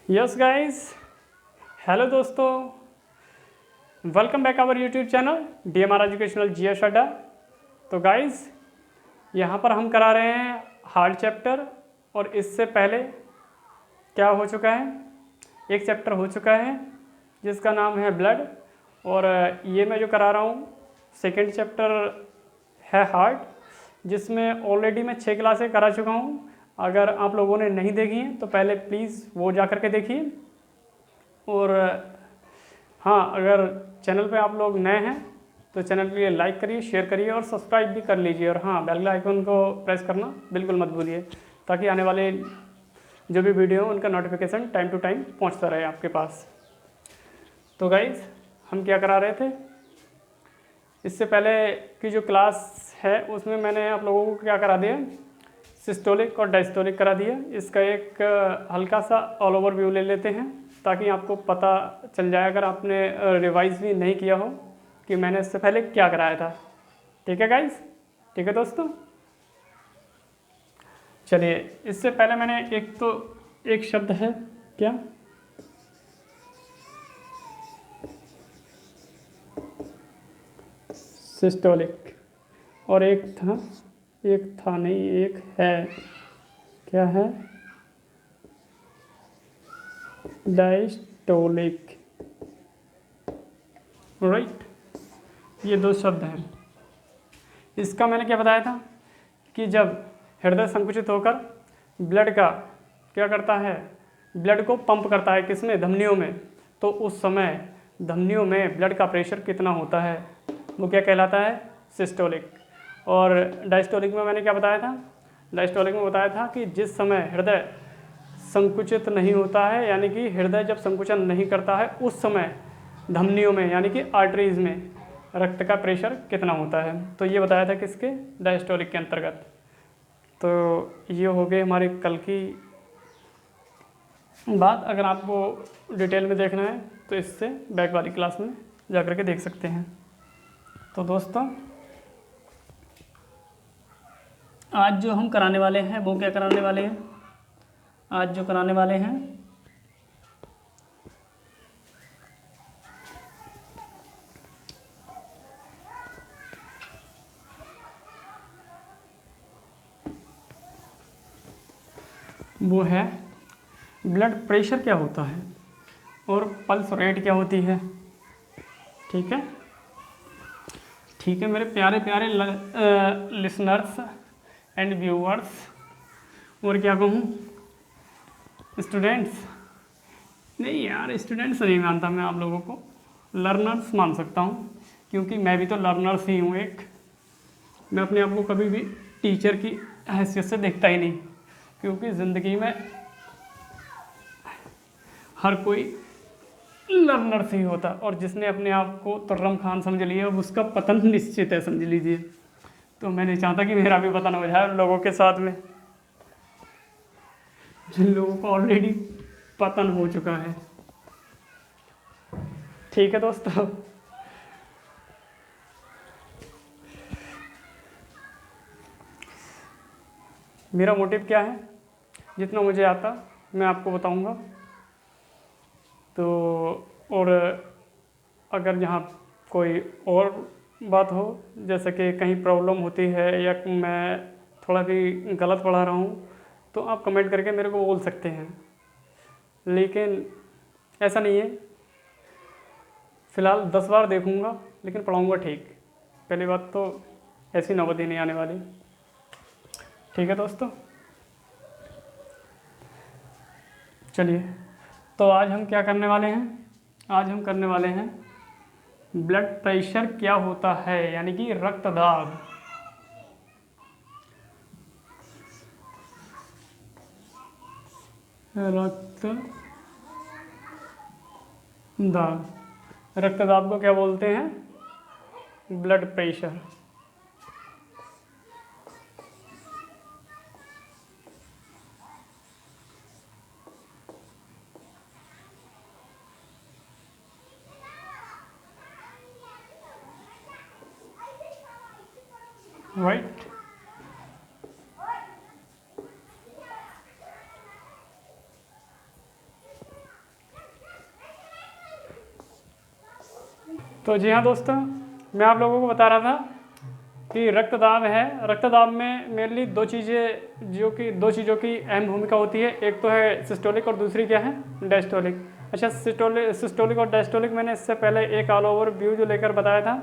Yes guys, hello दोस्तों, welcome back our YouTube channel DMR educational GS Adda. तो guys, यहाँ पर हम करा रहे हैं हार्ड चैप्टर। और इससे पहले क्या हो चुका है, एक चैप्टर हो चुका है जिसका नाम है ब्लड। और ये मैं जो करा रहा हूँ सेकेंड चैप्टर है हार्ट, जिसमें ऑलरेडी मैं 6 क्लासें करा चुका हूँ। अगर आप लोगों ने नहीं देखी हैं तो पहले प्लीज़ वो जा कर के देखिए। और हाँ, अगर चैनल पे आप लोग नए हैं तो चैनल के लिए लाइक करिए, शेयर करिए और सब्सक्राइब भी कर लीजिए। और हाँ, बेल आइकन को प्रेस करना बिल्कुल मत भूलिए, ताकि आने वाले जो भी वीडियो हो उनका नोटिफिकेशन टाइम टू टाइम पहुंचता रहे आपके पास। तो गाइज, हम क्या करा रहे थे, इससे पहले की जो क्लास है उसमें मैंने आप लोगों को क्या करा दिया, सिस्टोलिक और डायस्टोलिक करा दिया। इसका एक हल्का सा ऑल ओवर व्यू ले लेते हैं, ताकि आपको पता चल जाए, अगर आपने रिवाइज भी नहीं किया हो, कि मैंने इससे पहले क्या कराया था। ठीक है गाइस, ठीक है दोस्तों। चलिए, इससे पहले मैंने एक शब्द है क्या, सिस्टोलिक, और एक था नहीं, एक है, क्या है, डायस्टोलिक। राइट, ये दो शब्द हैं। इसका मैंने क्या बताया था कि जब हृदय संकुचित होकर ब्लड का क्या करता है, ब्लड को पंप करता है किसमें, धमनियों में, तो उस समय धमनियों में ब्लड का प्रेशर कितना होता है, वो क्या कहलाता है, सिस्टोलिक। और डायस्टोलिक में मैंने क्या बताया था, डायस्टोलिक में बताया था कि जिस समय हृदय संकुचित नहीं होता है, यानी कि हृदय जब संकुचन नहीं करता है, उस समय धमनियों में यानी कि आर्टरीज में रक्त का प्रेशर कितना होता है। तो ये बताया था किसके, डायस्टोलिक के अंतर्गत। तो ये हो गई हमारी कल की बात। अगर आपको डिटेल में देखना है तो इससे बैक वाली क्लास में जा कर के देख सकते हैं। तो दोस्तों, आज जो हम कराने वाले हैं वो क्या कराने वाले हैं, आज जो कराने वाले हैं वो है ब्लड प्रेशर क्या होता है और पल्स रेट क्या होती है। ठीक है, ठीक है मेरे प्यारे प्यारे लिसनर्स एंड व्यूअर्स, और क्या कहूँ, स्टूडेंट्स, नहीं यार स्टूडेंट्स नहीं मानता मैं आप लोगों को, लर्नर्स मान सकता हूँ, क्योंकि मैं भी तो लर्नर्स ही हूँ एक। मैं अपने आप को कभी भी टीचर की हैसियत से देखता ही नहीं, क्योंकि ज़िंदगी में हर कोई लर्नर से ही होता, और जिसने अपने आप को तुर्रम खान समझ लिया उसका पतन निश्चित है, समझ लीजिए। तो मैं नहीं चाहता कि मेरा भी पतन हो जाए उन लोगों के साथ में, जिन लोगों को ऑलरेडी पतन हो चुका है। ठीक है दोस्तों, मेरा मोटिव क्या है, जितना मुझे आता मैं आपको बताऊंगा। तो और अगर यहाँ कोई और बात हो, जैसे कि कहीं प्रॉब्लम होती है या मैं थोड़ा भी गलत पढ़ा रहा हूँ, तो आप कमेंट करके मेरे को बोल सकते हैं। लेकिन ऐसा नहीं है, फ़िलहाल 10 बार देखूँगा लेकिन पढ़ाऊँगा ठीक। पहली बात तो ऐसी नौबत ही नहीं आने वाली। ठीक है दोस्तों, चलिए, तो आज हम क्या करने वाले हैं, आज हम करने वाले हैं ब्लड प्रेशर क्या होता है, यानी कि रक्तदाब। रक्तदाब, रक्तदाब को क्या बोलते हैं, ब्लड प्रेशर। राइट, तो जी हाँ दोस्तों, मैं आप लोगों को बता रहा था कि रक्तदाब है। रक्तदाब में मेनली दो चीज़ों की अहम भूमिका होती है। एक तो है सिस्टोलिक और दूसरी क्या है, डायस्टोलिक। अच्छा, सिस्टोलिक और डायस्टोलिक मैंने इससे पहले एक ऑल ओवर व्यू जो लेकर बताया था,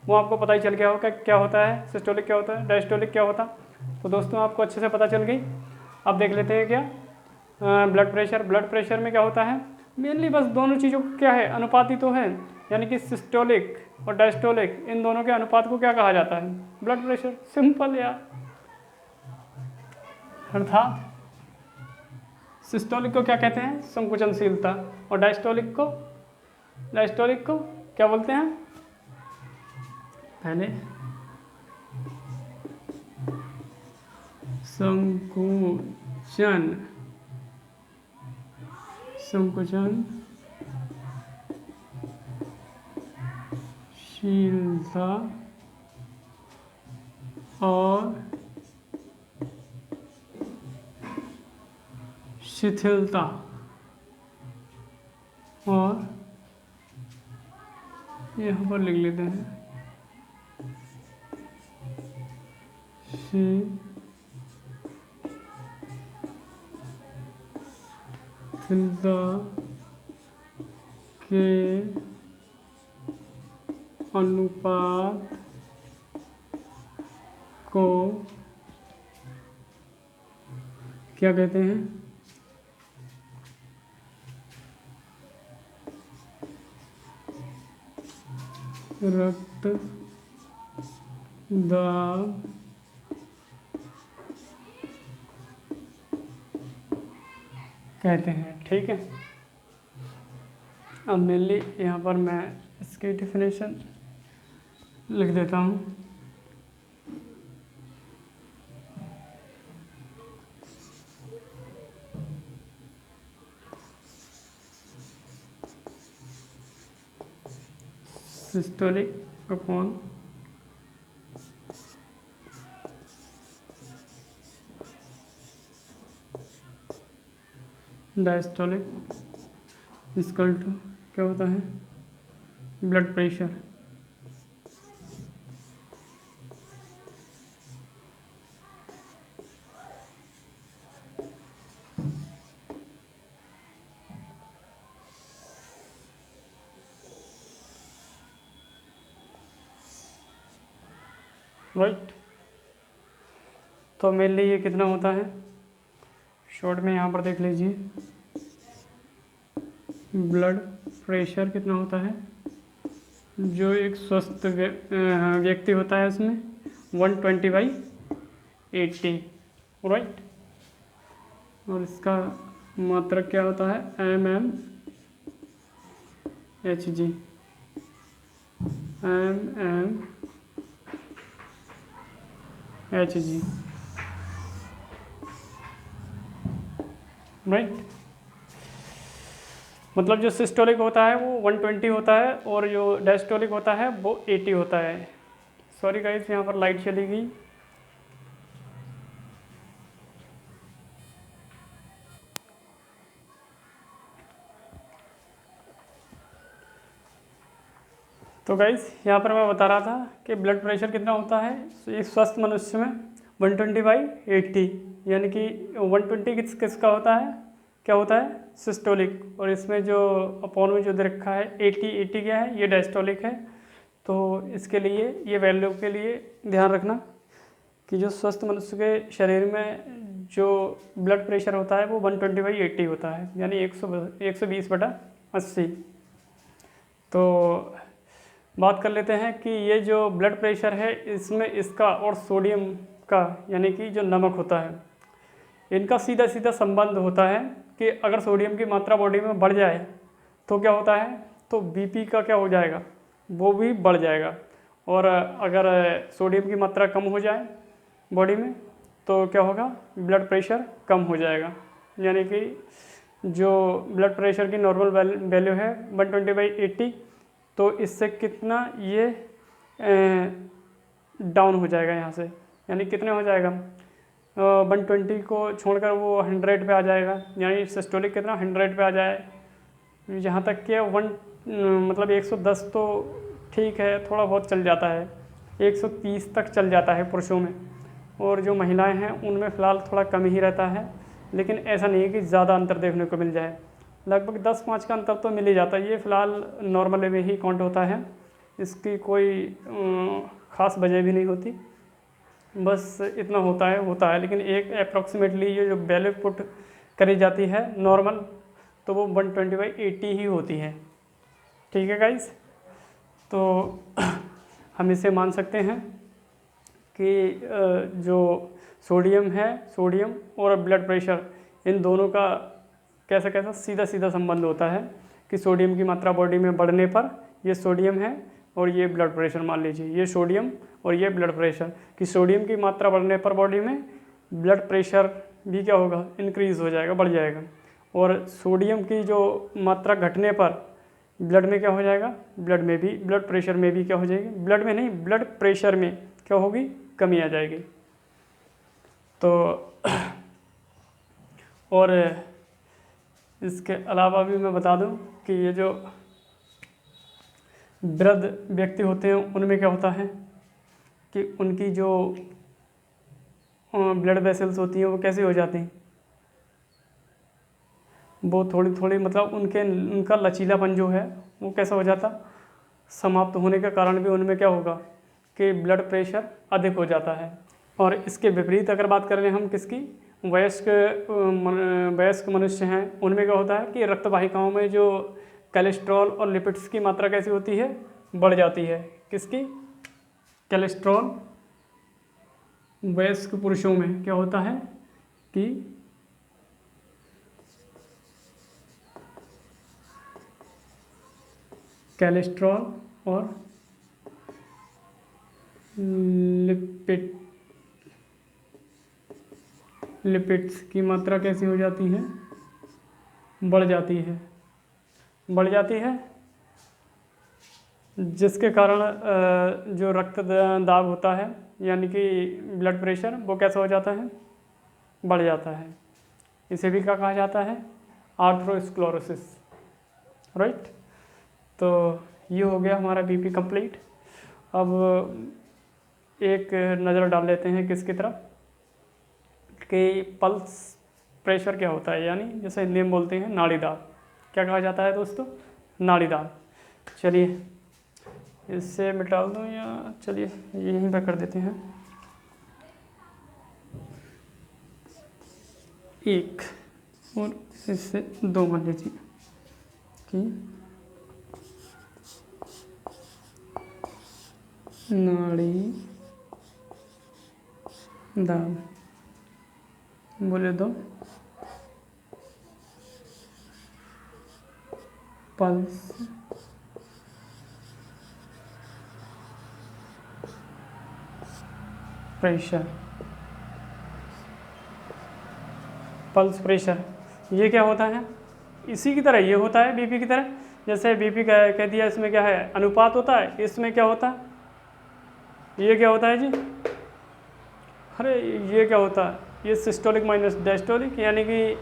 वो आपको पता ही चल गया होगा क्या होता है सिस्टोलिक, क्या होता है डायस्टोलिक, क्या होता। तो दोस्तों आपको अच्छे से पता चल गई। अब देख लेते हैं क्या ब्लड प्रेशर। ब्लड प्रेशर में क्या होता है, मेनली बस दोनों चीज़ों को क्या है, अनुपाती तो है, यानी कि सिस्टोलिक और डायस्टोलिक, इन दोनों के अनुपात को क्या कहा जाता है, ब्लड प्रेशर। सिंपल यार। अर्थात सिस्टोलिक को क्या कहते हैं, संकुचनशीलता, और डायस्टोलिक को क्या बोलते हैं, पहले संकुचनशीलता और शिथिलता, और यहाँ पर लिख लेते हैं शिथिलता के अनुपात को क्या कहते हैं, रक्तदाब कहते हैं। ठीक है, अब मेनली यहाँ पर मैं इसकी डिफिनेशन लिख देता हूँ। Systolic upon diastolic equal to क्या होता है, ब्लड प्रेशर। राइट, तो मेनली ये कितना होता है, शॉर्ट में यहाँ पर देख लीजिए, ब्लड प्रेशर कितना होता है, जो एक स्वस्थ व्यक्ति होता है उसमें 120/80, राइट। और इसका मात्रक क्या होता है, mmHg, राइट। मतलब जो सिस्टोलिक होता है वो 120 होता है और जो डायस्टोलिक होता है वो 80 होता है। सॉरी गाइस, यहाँ पर लाइट चली गई। तो गाइस यहाँ पर मैं बता रहा था कि ब्लड प्रेशर कितना होता है एक स्वस्थ मनुष्य में, 120/80, यानी कि 120 किसका होता है, क्या होता है, सिस्टोलिक। और इसमें जो अपॉन में जो दे रखा है 80 क्या है, ये डायस्टोलिक है। तो इसके लिए ये वैल्यू के लिए ध्यान रखना कि जो स्वस्थ मनुष्य के शरीर में जो ब्लड प्रेशर होता है वो 120/80 होता है, यानी 120/80। तो बात कर लेते हैं कि ये जो ब्लड प्रेशर है इसमें इसका और सोडियम का, यानी कि जो नमक होता है, इनका सीधा सीधा संबंध होता है कि अगर सोडियम की मात्रा बॉडी में बढ़ जाए तो क्या होता है, तो बीपी का क्या हो जाएगा, वो भी बढ़ जाएगा। और अगर सोडियम की मात्रा कम हो जाए बॉडी में तो क्या होगा, ब्लड प्रेशर कम हो जाएगा। यानी कि जो ब्लड प्रेशर की नॉर्मल वैल्यू है 120/80, तो इससे कितना ये डाउन हो जाएगा यहाँ से, यानी कितने हो जाएगा, 120 को छोड़कर वो 100 पे आ जाएगा, यानी सिस्टोलिक कितना 100 पे आ जाए। यहाँ तक कि 1 मतलब 110 तो ठीक है, थोड़ा बहुत चल जाता है, 130 तक चल जाता है पुरुषों में, और जो महिलाएं हैं उनमें फ़िलहाल थोड़ा कम ही रहता है। लेकिन ऐसा नहीं है कि ज़्यादा अंतर देखने को मिल जाए, लगभग 10-5 का अंतर तो मिल ही जाता है। ये फ़िलहाल नॉर्मल में ही काउंट होता है, इसकी कोई ख़ास वजह भी नहीं होती, बस इतना होता है। लेकिन एक अप्रॉक्सीमेटली ये जो वैल्यू पुट करी जाती है नॉर्मल, तो वो 120/80 ही होती है। ठीक है गाइस, तो हम इसे मान सकते हैं कि जो सोडियम है, सोडियम और ब्लड प्रेशर, इन दोनों का कैसा सीधा सीधा संबंध होता है कि सोडियम की मात्रा बॉडी में बढ़ने पर ये सोडियम है और ये ब्लड प्रेशर, मान लीजिए ये सोडियम और ये ब्लड प्रेशर, कि सोडियम की मात्रा बढ़ने पर बॉडी में ब्लड प्रेशर भी क्या होगा, इंक्रीज़ हो जाएगा, बढ़ जाएगा। और सोडियम की जो मात्रा घटने पर ब्लड में क्या हो जाएगा, ब्लड प्रेशर में भी क्या हो जाएगी, ब्लड में नहीं, ब्लड प्रेशर में क्या होगी, कमी आ जाएगी। तो और इसके अलावा भी मैं बता दूं कि ये जो वृद्ध व्यक्ति होते हैं उनमें क्या होता है कि उनकी जो ब्लड वेसल्स होती हैं वो कैसे हो जाती हैं, वो थोड़ी थोड़ी मतलब उनका लचीलापन जो है वो कैसा हो जाता, समाप्त होने के कारण भी उनमें क्या होगा कि ब्लड प्रेशर अधिक हो जाता है। और इसके विपरीत अगर बात करें हम किसकी, वयस्क मनुष्य हैं, उनमें क्या होता है कि रक्त वाहिकाओं में जो कोलेस्ट्रॉल और लिपिड्स की मात्रा कैसी होती है, बढ़ जाती है। किसकी, कोलेस्ट्रॉल वयस्क पुरुषों में क्या होता है कि कोलेस्ट्रॉल और लिपिड्स की मात्रा कैसी हो जाती है, बढ़ जाती है, जिसके कारण जो रक्त दाब होता है यानी कि ब्लड प्रेशर, वो कैसा हो जाता है, बढ़ जाता है। इसे भी क्या कहा जाता है, आर्थरोस्क्लेरोसिस, राइट। तो ये हो गया हमारा बीपी कंप्लीट। अब एक नज़र डाल लेते हैं किसकी तरफ, कि पल्स प्रेशर क्या होता है, यानी जैसे हिंदी में बोलते हैं नाड़ीदाब। क्या कहा जाता है दोस्तों, नाड़ीदाब। चलिए इससे मिटा दूँ या चलिए यहीं पर कर देते हैं, एक और इससे 2 मान लीजिए कि नाड़ी दाब, बोले दो पल्स प्रेशर। पल्स प्रेशर ये क्या होता है, इसी की तरह ये होता है बीपी की तरह। जैसे बीपी कह दिया, इसमें क्या है, अनुपात होता है, इसमें क्या होता है, ये क्या होता है जी, अरे ये क्या होता है, ये सिस्टोलिक माइनस डायस्टोलिक, यानी कि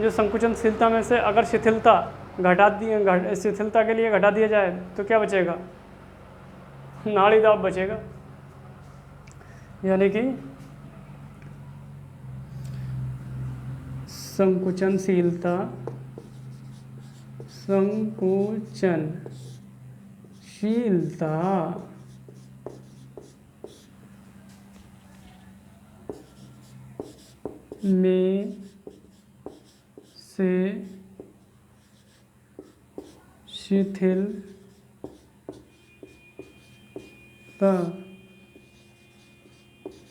जो संकुचनशीलता में से अगर शिथिलता शिथिलता के लिए घटा दिया जाए तो क्या बचेगा, नाड़ी दाब बचेगा। यानी कि संकुचनशीलता में से शिथिलता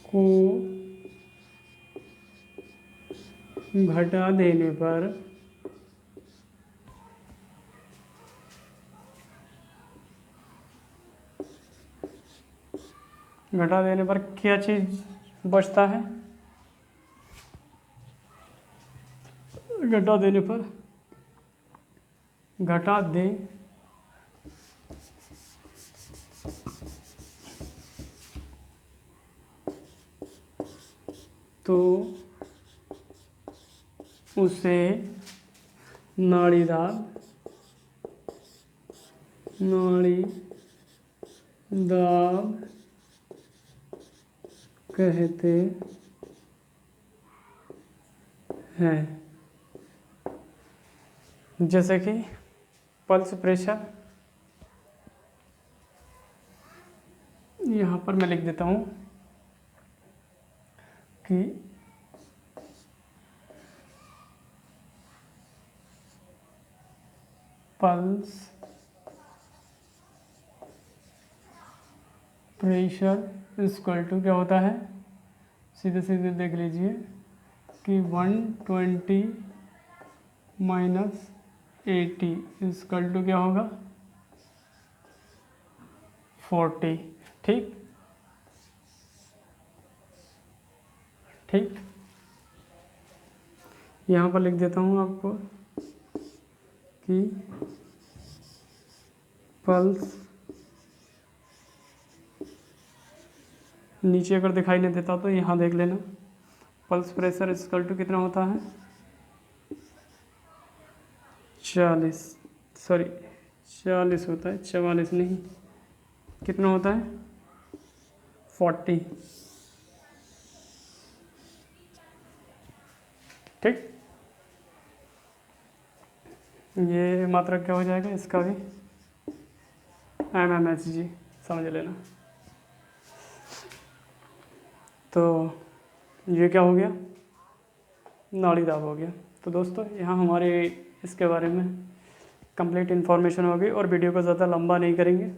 को घटा देने पर क्या चीज़ बचता है, घटा दे तो उसे नाड़ी दाब कहते हैं। जैसे कि पल्स प्रेशर, यहाँ पर मैं लिख देता हूँ कि पल्स प्रेशर इक्वल टू क्या होता है, सीधे सीधे देख लीजिए कि 120 माइनस 80 इक्वल टू क्या होगा 40। ठीक ठीक, यहाँ पर लिख देता हूँ आपको कि पल्स, नीचे अगर दिखाई नहीं देता तो यहाँ देख लेना, पल्स प्रेशर इक्वल टू कितना होता है 40 होता है, 44 नहीं, कितना होता है 40। ठीक, ये मात्रा क्या हो जाएगा इसका भी mmHg समझ लेना। तो ये क्या हो गया, नाड़ी दाब हो गया। तो दोस्तों यहाँ हमारे इसके बारे में कंप्लीट इन्फॉर्मेशन होगी और वीडियो को ज़्यादा लंबा नहीं करेंगे।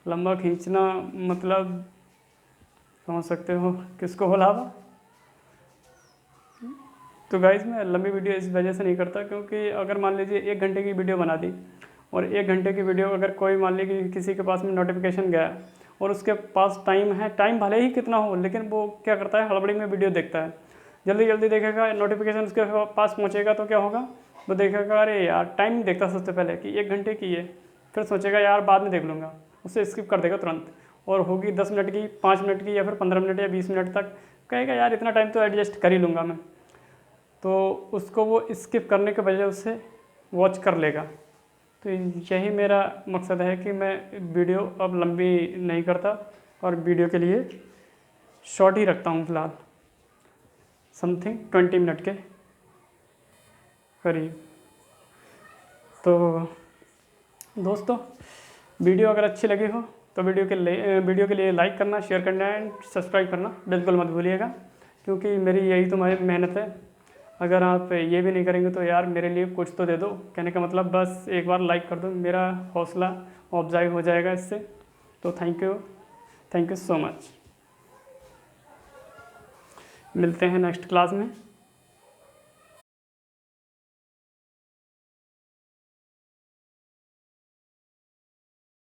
लंबा खींचना मतलब समझ सकते हो किसको बुलावा। तो गाइस मैं लंबी वीडियो इस वजह से नहीं करता क्योंकि अगर मान लीजिए 1 घंटे की वीडियो बना दी और 1 घंटे की वीडियो अगर कोई मान लीजिए कि किसी के पास में नोटिफिकेशन गया और उसके पास टाइम है, टाइम भले ही कितना हो, लेकिन वो क्या करता है हड़बड़ी में वीडियो देखता है, जल्दी जल्दी देखेगा, नोटिफिकेशन उसके पास पहुँचेगा तो क्या होगा, वो देखेगा अरे यार टाइम देखता सबसे पहले कि 1 घंटे की है, फिर सोचेगा यार बाद में देख लूँगा, उससे स्किप कर देगा तुरंत। और होगी 10 मिनट की, 5 मिनट की या फिर 15 मिनट या 20 मिनट तक, कहेगा यार इतना टाइम तो एडजस्ट कर ही लूँगा मैं, तो उसको वो स्किप करने के बजाय उससे वॉच कर लेगा। तो यही मेरा मकसद है कि मैं वीडियो अब लंबी नहीं करता और वीडियो के लिए शॉर्ट ही रखता हूँ फ़िलहाल, समथिंग 20 मिनट के करीब। तो दोस्तों वीडियो अगर अच्छी लगी हो तो वीडियो के लिए लाइक करना, शेयर करना एंड सब्सक्राइब करना बिल्कुल मत भूलिएगा, क्योंकि मेरी यही तो मेहनत है। अगर आप ये भी नहीं करेंगे तो यार मेरे लिए कुछ तो दे दो, कहने का मतलब बस एक बार लाइक कर दो, मेरा हौसला अफजाई हो जाएगा इससे। तो थैंक यू सो मच। मिलते हैं नेक्स्ट क्लास में।